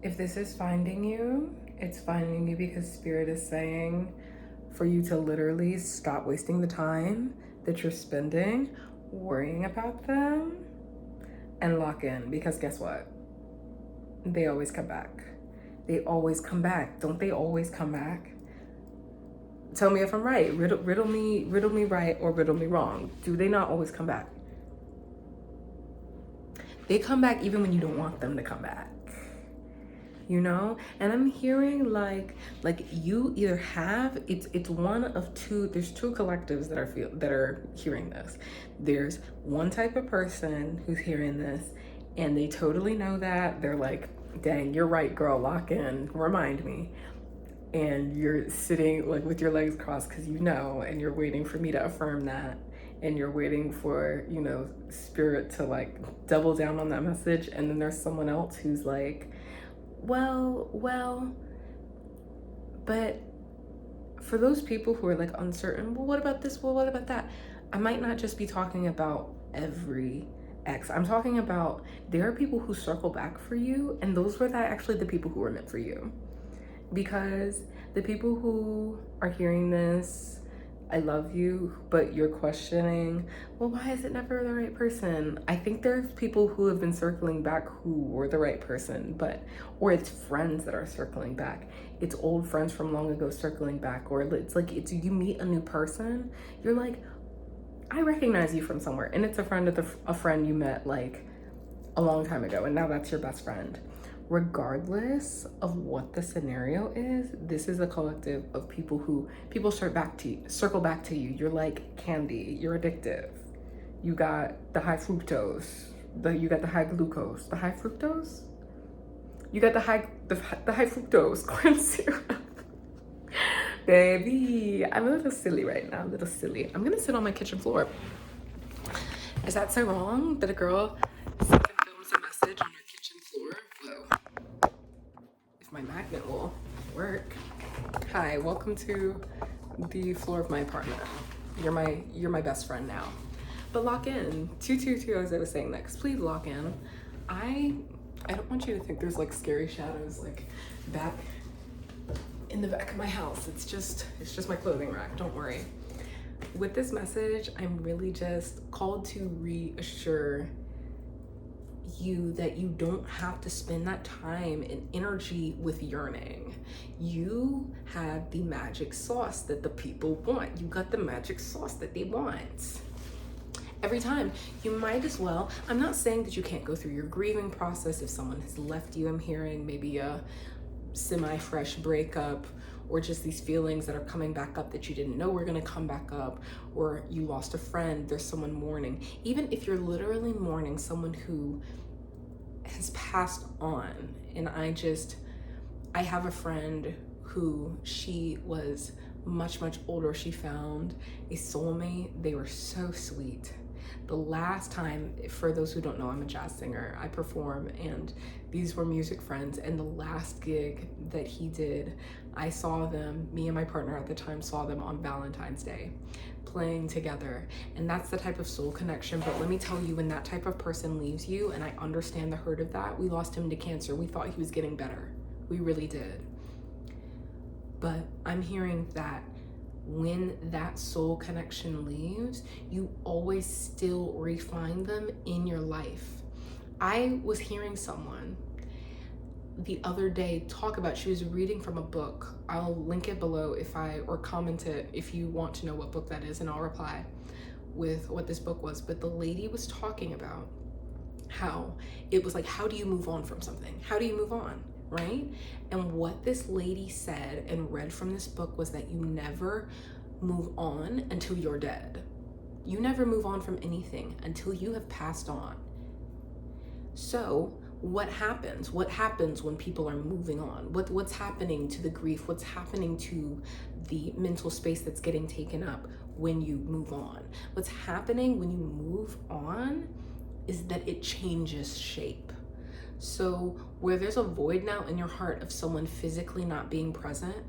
If this is finding you, it's finding you because Spirit is saying for you to literally stop wasting the time that you're spending worrying about them and lock in. Because guess what? They always come back. They always come back. Don't they always come back? Tell me if I'm right. Riddle me right or riddle me wrong. Do they not always come back? They come back even when you don't want them to come back. You know, and I'm hearing like you either have it's one of two. There's two collectives that are hearing this. There's one type of person who's hearing this, and they totally know that. They're like, "Dang, you're right, girl. Lock in. Remind me." And you're sitting like with your legs crossed because you know, and you're waiting for me to affirm that, and you're waiting for, you know, Spirit to like double down on that message. And then there's someone else who's like, well, but for those people who are like uncertain, well, what about this? Well, what about that? I might not just be talking about every ex. I'm talking about there are people who circle back for you, and those were actually the people who were meant for you. Because the people who are hearing this, I love you, but you're questioning, well, why is it never the right person? I think there's people who have been circling back who were the right person, or it's friends that are circling back. It's old friends from long ago circling back, or it's like, you meet a new person, you're like, I recognize you from somewhere, and it's a friend you met like a long time ago, and now that's your best friend. Regardless of what the scenario is, this is a collective of people circle back to you. You're like candy, you're addictive. You got the high fructose, you got the high glucose, the high fructose? You got the high fructose corn syrup. Baby, I'm a little silly right now, I'm gonna sit on my kitchen floor. Is that so wrong that a girl sits and films a message on your kitchen floor? Whoa. If my magnet will work. Hi, welcome to the floor of my apartment. You're my best friend now. But lock in. 222, as I was saying next. Please lock in. I don't want you to think there's like scary shadows like back in the back of my house. It's just my clothing rack. Don't worry. With this message, I'm really just called to reassure you that you don't have to spend that time and energy with yearning. You have the magic sauce that the people want. You got the magic sauce that they want. Every time, you might as well, I'm not saying that you can't go through your grieving process if someone has left you. I'm hearing maybe a semi-fresh breakup, or just these feelings that are coming back up that you didn't know were gonna come back up, or you lost a friend, there's someone mourning. Even if you're literally mourning someone who has passed on, and I have a friend who she was much older. She found a soulmate. They were so sweet. The last time, for those who don't know, I'm a jazz singer. I perform, and these were music friends. And the last gig that he did, I saw them, me and my partner at the time saw them on Valentine's Day playing together. And that's the type of soul connection. But let me tell you, when that type of person leaves you, and I understand the hurt of that, we lost him to cancer. We thought he was getting better. We really did. But I'm hearing that when that soul connection leaves, you always still refine them in your life. I was hearing someone the other day talk about, she was reading from a book. I'll link it below or comment it if you want to know what book that is, and I'll reply with what this book was. But the lady was talking about how it was like, how do you move on from something? How do you move on? Right? And what this lady said and read from this book was that you never move on until you're dead. You never move on from anything until you have passed on. So what happens? What happens when people are moving on? What's happening to the grief? What's happening to the mental space that's getting taken up when you move on? What's happening when you move on is that it changes shape. So where there's a void now in your heart of someone physically not being present,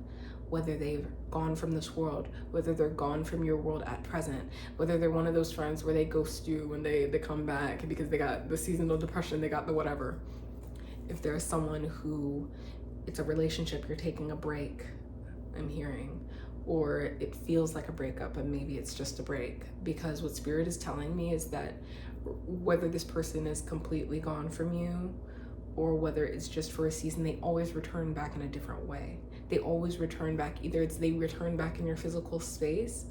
whether they've gone from this world, whether they're gone from your world at present, whether they're one of those friends where they ghost you when they come back because they got the seasonal depression, they got the whatever. if there's someone who, it's a relationship, you're taking a break, I'm hearing, or it feels like a breakup and maybe it's just a break, because what Spirit is telling me is that whether this person is completely gone from you or whether it's just for a season, they always return back in a different way. They always return back. Either it's they return back in your physical space,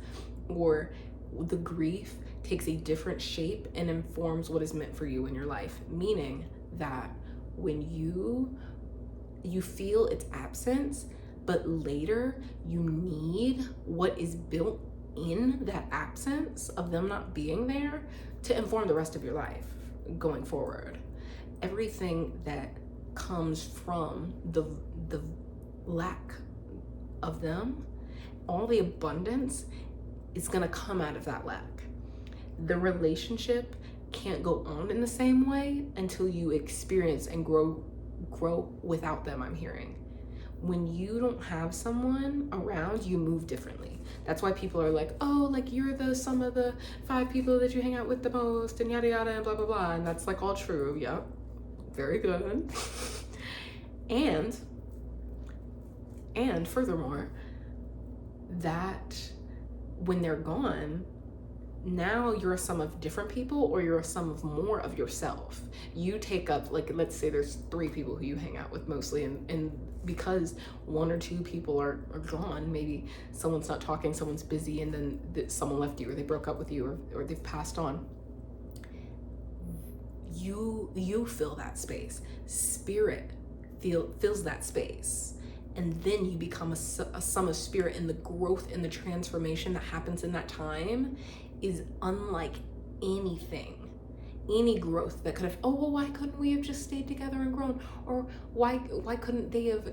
or the grief takes a different shape and informs what is meant for you in your life. Meaning that when you feel its absence, but later you need what is built in that absence of them not being there to inform the rest of your life going forward. Everything that comes from the lack of them, all the abundance is gonna come out of that lack. The relationship can't go on in the same way until you experience and grow without them, I'm hearing. When you don't have someone around, you move differently. That's why people are like, oh, like you're the sum of the 5 people that you hang out with the most and yada yada and blah blah blah. And that's like all true. Yep. Very good. and furthermore, that when they're gone, now you're a sum of different people, or you're a sum of more of yourself. You take up, like, let's say there's 3 people who you hang out with mostly, and because 1 or 2 people are gone, maybe someone's not talking, someone's busy, and then someone left you, or they broke up with you, or they've passed on. You fill that space. Spirit fills that space. And then you become a sum of spirit, and the growth and the transformation that happens in that time is unlike anything. Any growth that could have, oh, well, why couldn't we have just stayed together and grown? Or why couldn't they have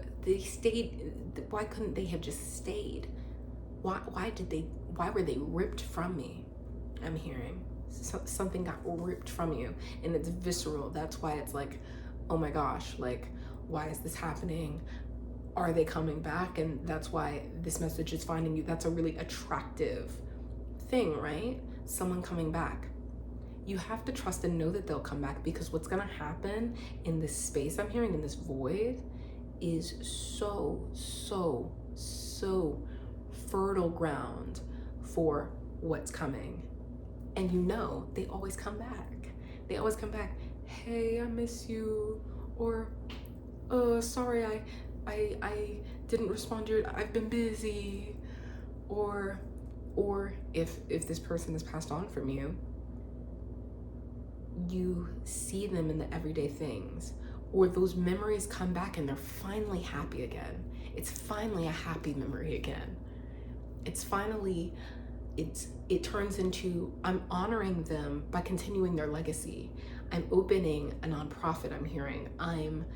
why couldn't they have just stayed? Why were they ripped from me? I'm hearing something got ripped from you, and it's visceral. That's why it's like, oh my gosh, like, why is this happening? Are they coming back? And that's why this message is finding you. That's a really attractive thing, right? Someone coming back. You have to trust and know that they'll come back, because what's gonna happen in this space I'm hearing, in this void, is so fertile ground for what's coming. And you know, they always come back. They always come back. Hey, I miss you. Or, sorry, I didn't respond to it. I've been busy. Or if this person has passed on from you, you see them in the everyday things, or those memories come back and they're finally happy again. It's finally a happy memory again. It's finally, it turns into, I'm honoring them by continuing their legacy. I'm opening a nonprofit, I'm hearing. I'm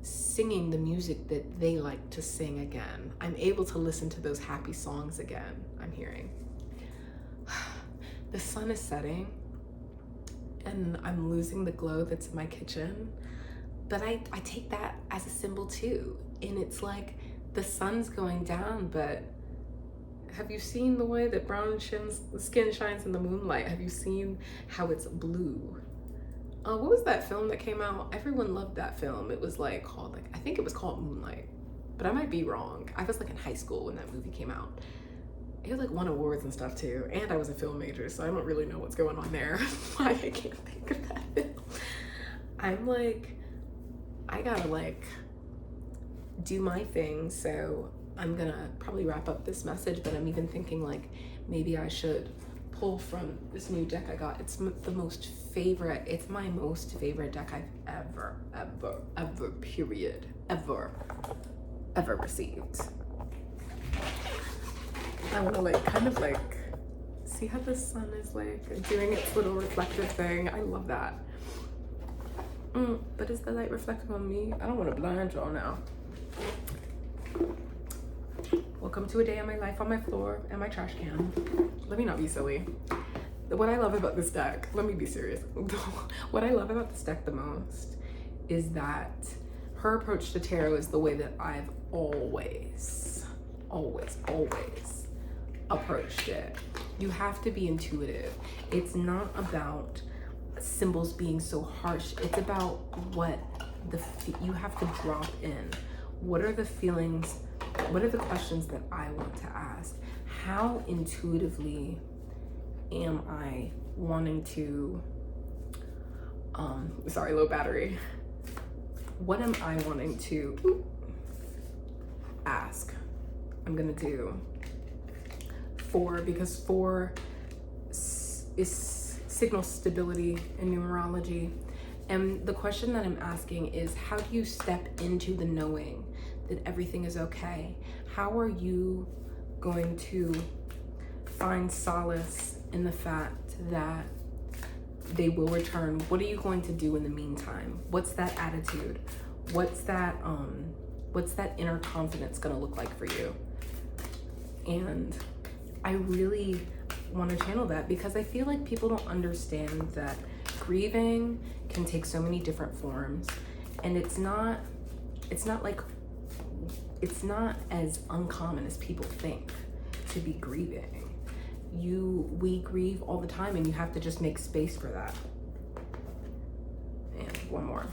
singing the music that they like to sing again. I'm able to listen to those happy songs again, I'm hearing. The sun is setting and I'm losing the glow that's in my kitchen, but I take that as a symbol too. And it's like the sun's going down, but have you seen the way that brown skin shines in the moonlight? Have you seen how it's blue? What was that film that came out? Everyone loved that film. It was like called, like, I think it was called Moonlight, but I might be wrong. I was like in high school when that movie came out. It was like won awards and stuff too. And I was a film major, so I don't really know what's going on there. Why I can't think of that film. I'm like, I gotta like do my thing. So I'm gonna probably wrap up this message, but I'm even thinking like maybe I should pull from this new deck I got. It's the most favorite, it's my most favorite deck I've ever, period, ever received. I want to like kind of like see how the sun is like doing its little reflective thing. I love that. But is the light reflecting on me? I don't want to blind y'all now. Welcome to a day in my life on my floor and my trash can. Let me not be silly. What I love about this deck, let me be serious. What I love about this deck the most is that her approach to tarot is the way that I've always approached it. You have to be intuitive. It's not about symbols being so harsh. It's about what you have to drop in. What are the feelings? What are the questions that I want to ask? How intuitively am I wanting to, sorry, low battery. What am I wanting to ask? I'm gonna do 4, because 4 is signals stability in numerology. And the question that I'm asking is, how do you step into the knowing that everything is okay? How are you going to find solace in the fact that they will return? What are you going to do in the meantime? What's that attitude? What's that inner confidence gonna look like for you? And I really want to channel that, because I feel like people don't understand that grieving can take so many different forms, and it's not as uncommon as people think to be grieving. We grieve all the time, and you have to just make space for that. And one more.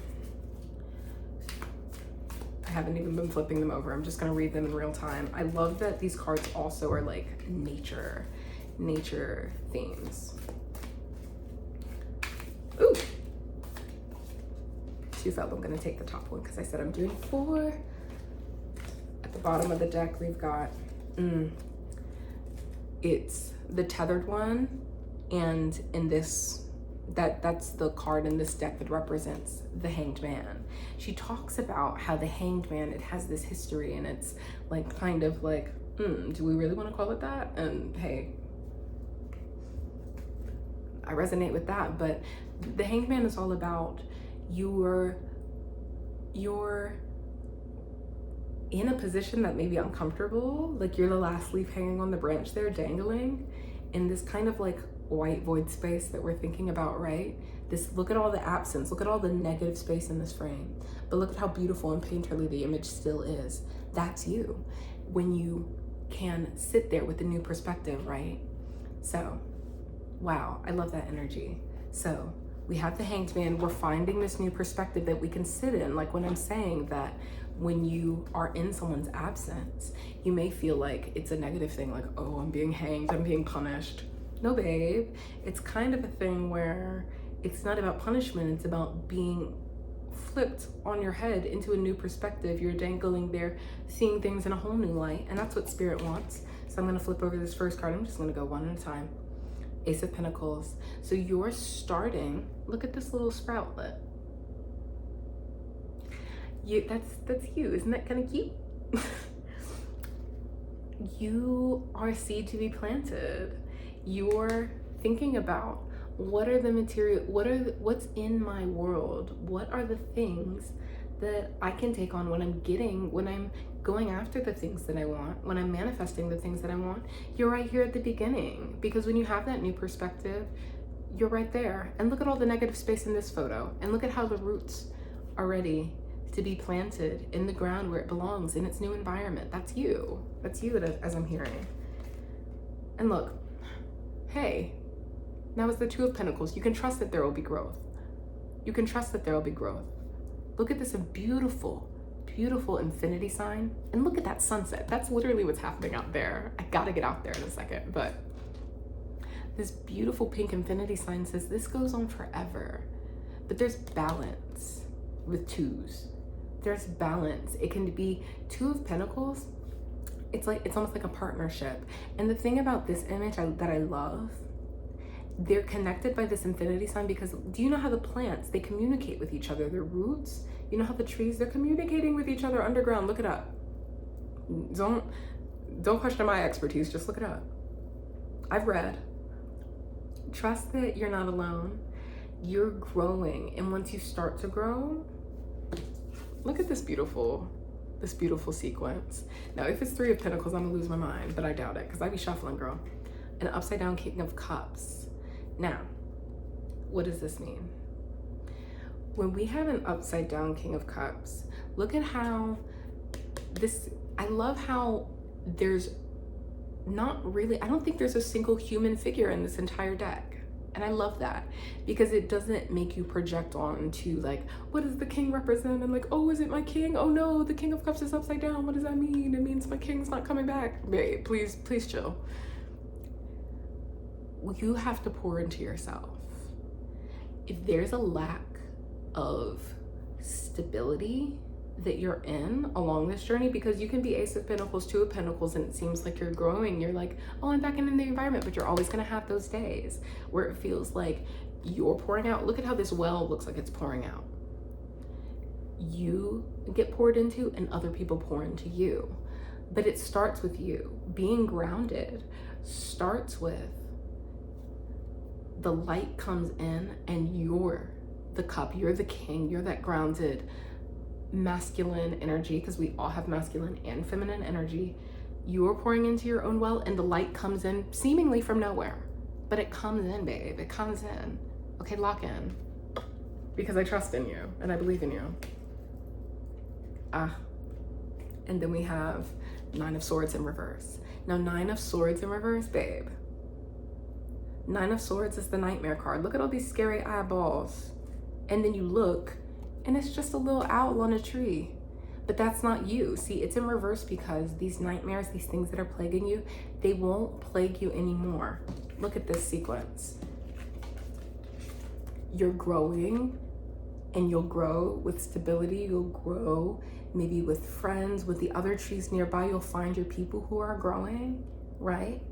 I haven't even been flipping them over. I'm just gonna read them in real time. I love that these cards also are like nature themes. Ooh, 2 fell. I'm gonna take the top one because I said I'm doing 4. At the bottom of the deck, we've got, it's the tethered one, and in this, that's the card in this deck that represents the Hanged Man. She talks about how the Hanged Man, it has this history, and it's like kind of like, do we really want to call it that? And hey, I resonate with that. But the Hanged Man is all about you're in a position that may be uncomfortable, like you're the last leaf hanging on the branch there, dangling in this kind of like white void space that we're thinking about, right? Look at all the absence, look at all the negative space in this frame, but look at how beautiful and painterly the image still is. That's you, when you can sit there with a new perspective, right? So, wow, I love that energy. So we have the Hanged Man. We're finding this new perspective that we can sit in. Like when I'm saying that when you are in someone's absence, you may feel like it's a negative thing, like, oh, I'm being hanged, I'm being punished. No, babe, it's kind of a thing where it's not about punishment, it's about being flipped on your head into a new perspective. You're dangling there, seeing things in a whole new light, and that's what Spirit wants. So I'm gonna flip over this first card. I'm just gonna go one at a time. Ace of Pentacles. So you're starting, look at this little sproutlet. That's you, isn't that kind of cute? You are a seed to be planted. You're thinking about what are the material, what's in my world? What are the things that I can take on when I'm going after the things that I want, when I'm manifesting the things that I want? You're right here at the beginning, because when you have that new perspective, you're right there. And look at all the negative space in this photo, and look at how the roots are ready to be planted in the ground where it belongs, in its new environment. That's you as I'm hearing. And look, hey, now it's the Two of Pentacles. You can trust that there will be growth. You can trust that there will be growth. Look at this beautiful, beautiful infinity sign. And look at that sunset. That's literally what's happening out there. I gotta get out there in a second, but this beautiful pink infinity sign says this goes on forever. But there's balance with twos. There's balance. It can be Two of Pentacles. It's almost like a partnership. And the thing about this image that I love, they're connected by this infinity sign, because do you know how the plants, they communicate with each other, their roots? You know how the trees, they're communicating with each other underground. Look it up. Don't question my expertise, just look it up. I've read. Trust that you're not alone. You're growing, and once you start to grow, look at this beautiful sequence. Now, if it's Three of Pentacles, I'm gonna lose my mind, but I doubt it, because I be shuffling, girl. An upside down King of Cups. Now, what does this mean? When we have an upside down King of Cups, look at how I love how there's not really, I don't think there's a single human figure in this entire deck. And I love that because it doesn't make you project on to like, what does the king represent? And like, oh, is it my king? Oh no, the king of cups is upside down. What does that mean? It means my king's not coming back. Babe, please chill. You have to pour into yourself. If there's a lack of stability that you're in along this journey, because you can be Ace of Pentacles, Two of Pentacles, and it seems like you're growing. You're like, oh, I'm back in the environment, but you're always gonna have those days where it feels like you're pouring out. Look at how this well looks like it's pouring out. You get poured into and other people pour into you. But it starts with you. Being grounded starts with the light comes in and you're the cup, you're the king, you're that grounded masculine energy, because we all have masculine and feminine energy. You're pouring into your own well and the light comes in seemingly from nowhere, but it comes in, babe. It comes in. Okay, lock in, because I trust in you and I believe in you. And then we have Nine of Swords in reverse. Now, Nine of Swords in reverse, babe. Nine of Swords is the nightmare card. Look at all these scary eyeballs. And then you look and it's just a little owl on a tree. But that's not you. See, it's in reverse because these nightmares, these things that are plaguing you, they won't plague you anymore. Look at this sequence. You're growing, and you'll grow with stability. You'll grow maybe with friends, with the other trees nearby. You'll find your people who are growing, right?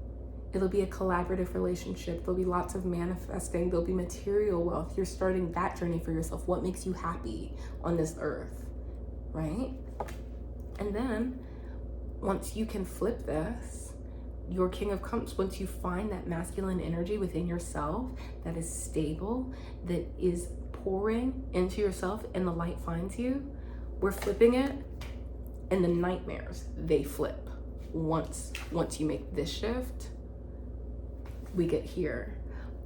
It'll be a collaborative relationship. There'll be lots of manifesting. There'll be material wealth. You're starting that journey for yourself. What makes you happy on this earth, right? And then once you can flip this, your King of Cups, once you find that masculine energy within yourself that is stable, that is pouring into yourself, and the light finds you, we're flipping it, and the nightmares, they flip. Once you make this shift, we get here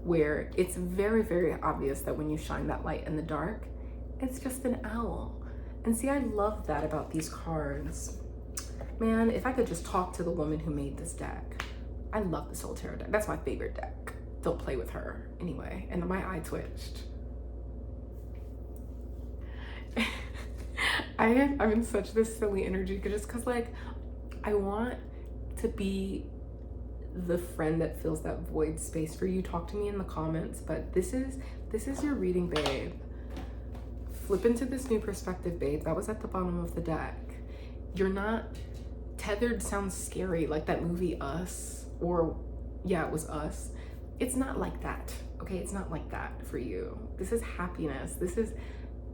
where it's very, very obvious that when you shine that light in the dark, it's just an owl. And see, I love that about these cards. Man, if I could just talk to the woman who made this deck. I love the Soul Tarot deck. That's my favorite deck. Don't play with her anyway. And my eye twitched. I'm in such this silly energy just because, like, I want to be the friend that fills that void space for you. Talk to me in the comments. But this is your reading, babe. Flip into this new perspective, babe. That was at the bottom of the deck. You're not tethered. Sounds scary, like that movie Us, or yeah, it was Us. It's not like that, okay? It's not like that for you. This is happiness. This is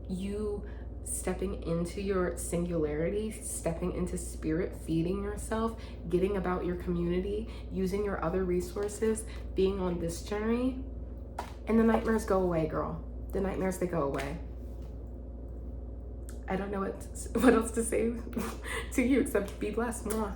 you stepping into your singularity, stepping into spirit, feeding yourself, getting about your community, using your other resources, being on this journey. And the nightmares go away, girl. The nightmares, they go away. I don't know what else to say to you except be blessed. Mwah.